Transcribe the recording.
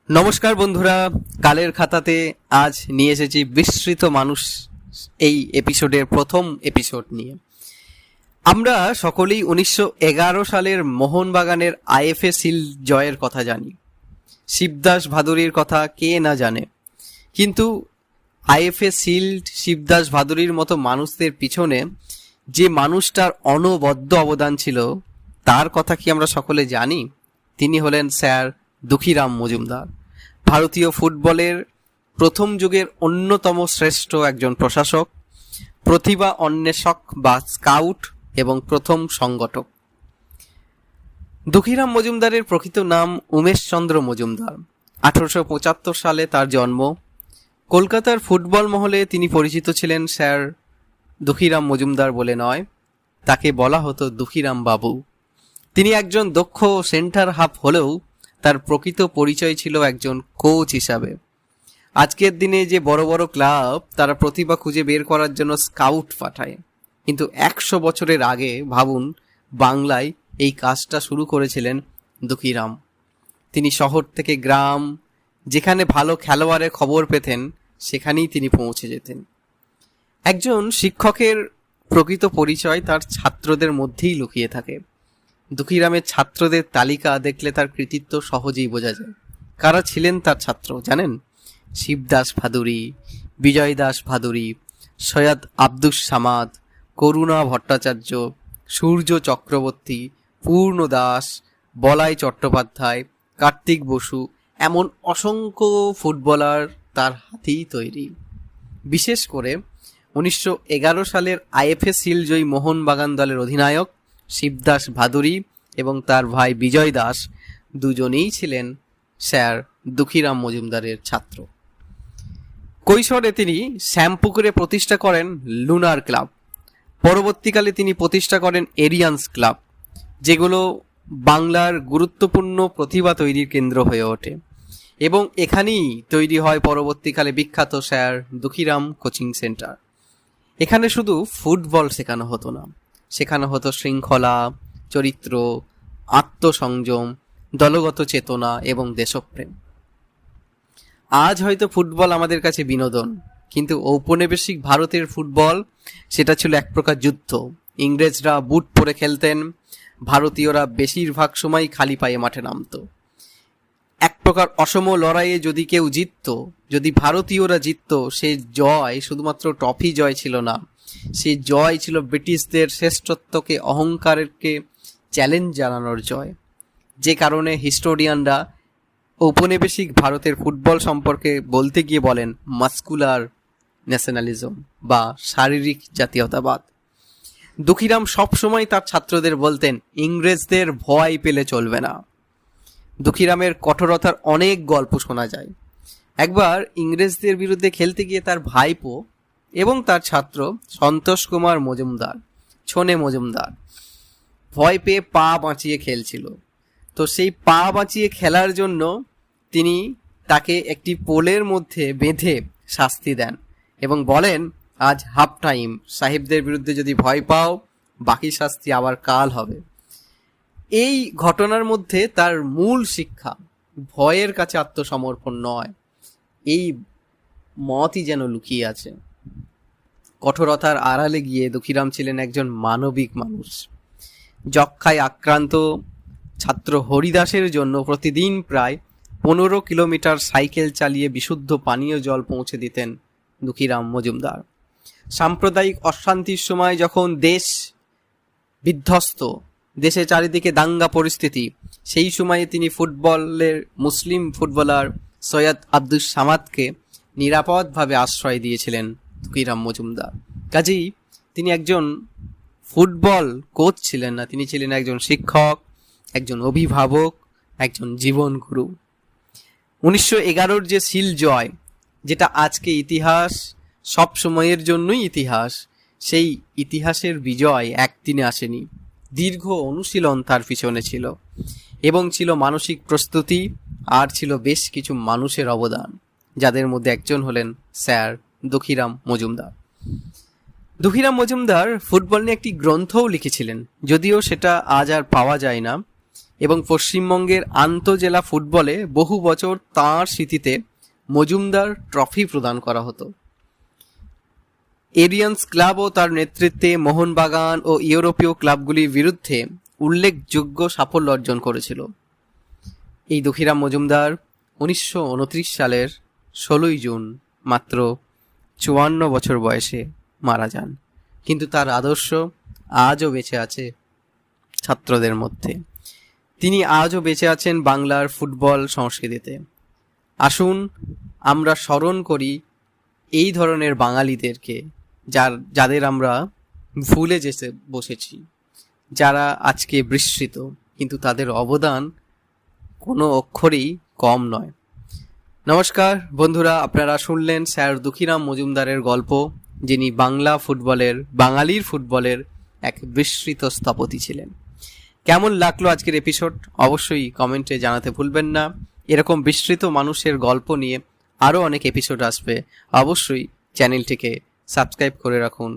নমস্কার বন্ধুরা, কালের খাতাতে আজ নিয়ে এসেছি বিস্মৃত মানুষ এই এপিসোডের প্রথম এপিসোড নিয়ে। আমরা সকলেই 1911 সালের মোহনবাগানের আইএফএ শিল্ড জয়ের কথা জানি। শিবদাস ভাদুড়ির কথা কে না জানে, কিন্তু আইএফএ শিল্ড, শিবদাস ভাদুড়ির মতো মানুষদের পিছনে যে মানুষটার অনবদ্য অবদান ছিল তার কথা কি আমরা সকলে জানি? তিনি হলেন স্যার দুঃখীরাম মজুমদার। ভারতীয় ফুটবলের প্রথম যুগের অন্যতম শ্রেষ্ঠ একজন প্রশাসক, প্রতিভা অন্বেষক বা স্কাউট এবং প্রথম সংগঠক। দুঃখীরাম মজুমদারের প্রকৃত নাম উমেশচন্দ্র মজুমদার। 1875 সালে তার জন্ম। কলকাতার ফুটবল মহলে তিনি পরিচিত ছিলেন স্যার দুঃখীরাম মজুমদার বলে নয়, তাকে বলা হতো দুঃখীরাম বাবু। তিনি একজন দক্ষ সেন্টার হাফ হলেও তার প্রকৃত পরিচয় ছিল একজন কোচ হিসাবে। আজকের দিনে যে বড় বড় ক্লাব তারা প্রতিভা খুঁজে বের করার জন্য স্কাউট পাঠায়, কিন্তু 100 বছরের আগে ভাবুন, বাংলায় এই কাজটা শুরু করেছিলেন দুঃখীরাম। তিনি শহর থেকে গ্রাম, যেখানে ভালো খেলোয়াড়ের খবর পেতেন সেখানেই তিনি পৌঁছে যেতেন। একজন শিক্ষকের প্রকৃত পরিচয় তার ছাত্রদের মধ্যেই লুকিয়ে থাকে। দুঃখীরামের ছাত্রদের তালিকা দেখলে তার কৃতিত্ব সহজেই বোঝা যায়। কারা ছিলেন তার ছাত্র জানেন? শিবদাস ভাদুড়ি, বিজয় দাস ভাদুড়ি, সৈয়দ আব্দুস সামাদ, করুণা ভট্টাচার্য, সূর্য চক্রবর্তী, পূর্ণ দাস, বলাই চট্টোপাধ্যায়, কার্তিক বসু, এমন অসংখ্য ফুটবলার তার হাতেই তৈরি। বিশেষ করে 1911 সালের আইএফএ শিল্ড জয়ী মোহনবাগান দলের অধিনায়ক শিবদাস ভাদুড়ি এবং তার ভাই বিজয় দাস দুজনেই ছিলেন স্যার দুঃখীরাম মজুমদারের ছাত্র। কৈশোরে তিনি শ্যামপুকুরে প্রতিষ্ঠা করেন লুনার ক্লাব। পরবর্তীকালে তিনি প্রতিষ্ঠা করেন এরিয়ান্স ক্লাব, যেগুলো বাংলার গুরুত্বপূর্ণ প্রতিভা তৈরির কেন্দ্র হয়ে ওঠে। এবং এখানেই তৈরি হয় পরবর্তীকালে বিখ্যাত স্যার দুঃখীরাম কোচিং সেন্টার। এখানে শুধু ফুটবল শেখানো হতো না, শেখানো হতো শৃঙ্খলা, চরিত্র, আত্মসংযম, দলগত চেতনা এবং দেশপ্রেম। আজ হয়তো ফুটবল আমাদের কাছে বিনোদন, কিন্তু ঔপনিবেশিক ভারতের ফুটবল সেটা ছিল এক প্রকার যুদ্ধ। ইংরেজরা বুট পরে খেলতেন, ভারতীয়রা বেশিরভাগ সময় খালি পায়ে মাঠে নামতো। এক প্রকার অসম লড়াইয়ে যদি কেউ জিততো, যদি ভারতীয়রা জিততো, সে জয় শুধুমাত্র ট্রফি জয় ছিল না, সে জয় ছিল ব্রিটিশদের শ্রেষ্ঠত্বকে, অহংকারকে চ্যালেঞ্জ জানানোর জয়। যে কারণে হিস্টোরিয়ানরা ঔপনিবেশিক ভারতের ফুটবল সম্পর্কে বলতে গিয়ে বলেন মাস্কুলার ন্যাশনালিজম বা শারীরিক জাতীয়তাবাদ। দুঃখীরাম সবসময় তার ছাত্রদের বলতেন, ইংরেজদের ভয় পেলে চলবে না। দুঃখীরামের কঠোরতার অনেক গল্প শোনা যায়। একবার ইংরেজদের বিরুদ্ধে খেলতে গিয়ে তার ভাইপো এবং তার ছাত্র সন্তোষ কুমার মজুমদার, ছোনে মজুমদার, ভয় পেয়ে পা বাঁচিয়ে খেলছিল। তো সেই পা বাঁচিয়ে খেলার জন্য তিনি তাকে একটি পোলের মধ্যে বেঁধে শাস্তি দেন এবং বলেন, আজ হাফ টাইম, সাহেবদের বিরুদ্ধে যদি ভয় পাও, বাকি শাস্তি আবার কাল হবে। এই ঘটনার মধ্যে তার মূল শিক্ষা ভয়ের কাছে আত্মসমর্পণ নয়, এই মতই যেন লুকিয়ে আছে। কঠোরতার আড়ালে গিয়ে দুঃখীরাম ছিলেন একজন মানবিক মানুষ। যক্ষ্মায় আক্রান্ত ছাত্র হরিদাসের জন্য প্রতিদিন প্রায় 15 কিলোমিটার সাইকেল চালিয়ে বিশুদ্ধ পানীয় জল পৌঁছে দিতেন দুঃখীরাম মজুমদার। সাম্প্রদায়িক অশান্তির সময় যখন দেশ বিধ্বস্ত, দেশে চারিদিকে দাঙ্গা পরিস্থিতি, সেই সময়ে তিনি ফুটবলের মুসলিম ফুটবলার সৈয়দ আব্দুস সামাদকে নিরাপদভাবে আশ্রয় দিয়েছিলেন দুঃখীরাম মজুমদার। কাজেই তিনি একজন ফুটবল কোচ ছিলেন না, তিনি ছিলেন একজন শিক্ষক, একজন অভিভাবক, একজন জীবন গুরু। 1911 যে শিল্ড জয়, যেটা আজকে ইতিহাস, সব সময়ের জন্যই ইতিহাস, সেই ইতিহাসের বিজয় একদিনে আসেনি। দীর্ঘ অনুশীলন তার পিছনে ছিল, এবং ছিল মানসিক প্রস্তুতি, আর ছিল বেশ কিছু মানুষের অবদান, যাদের মধ্যে একজন হলেন স্যার দুঃখীরাম মজুমদার। দুঃখীরাম মজুমদার ফুটবল নিয়ে একটি গ্রন্থও লিখেছিলেন, যদিও সেটা আজ আর পাওয়া যায় না। এবং পশ্চিমবঙ্গের আন্তঃজেলা ফুটবলে বহু বছর তাঁর স্মৃতিতে মজুমদার ট্রফি প্রদান করা হতো। এরিয়ান্স ক্লাবও তার নেতৃত্বে মোহনবাগান ও ইউরোপীয় ক্লাবগুলির বিরুদ্ধে উল্লেখযোগ্য সাফল্য অর্জন করেছিল। এই দুঃখীরাম মজুমদার 1929 সালের 16 জুন মাত্র 54 বছর বয়সে মারা যান, কিন্তু তার আদর্শ আজও বেঁচে আছে ছাত্রদের মধ্যে। তিনি আজও বেঁচে আছেন বাংলার ফুটবল সংস্কৃতিতে। আসুন আমরা স্মরণ করি এই ধরনের বাঙালিদেরকে, যাদের আমরা ভুলে যেতে বসেছি, যারা আজকে বিস্মৃত, কিন্তু তাদের অবদান কোনো অক্ষরেই কম নয়। নমস্কার বন্ধুরা, আপনারা শুনলেন স্যার দুঃখীরাম মজুমদারের গল্প, যিনি বাঙালির ফুটবলের এক বিস্মৃত স্থপতি ছিলেন। কেমন লাগলো আজকের এপিসোড অবশ্যই কমেন্টে জানাতে ভুলবেন না। এরকম বিস্মৃত মানুষের গল্প নিয়ে আরও অনেক এপিসোড আসবে, অবশ্যই চ্যানেলটিকে সাবস্ক্রাইব করে রাখুন।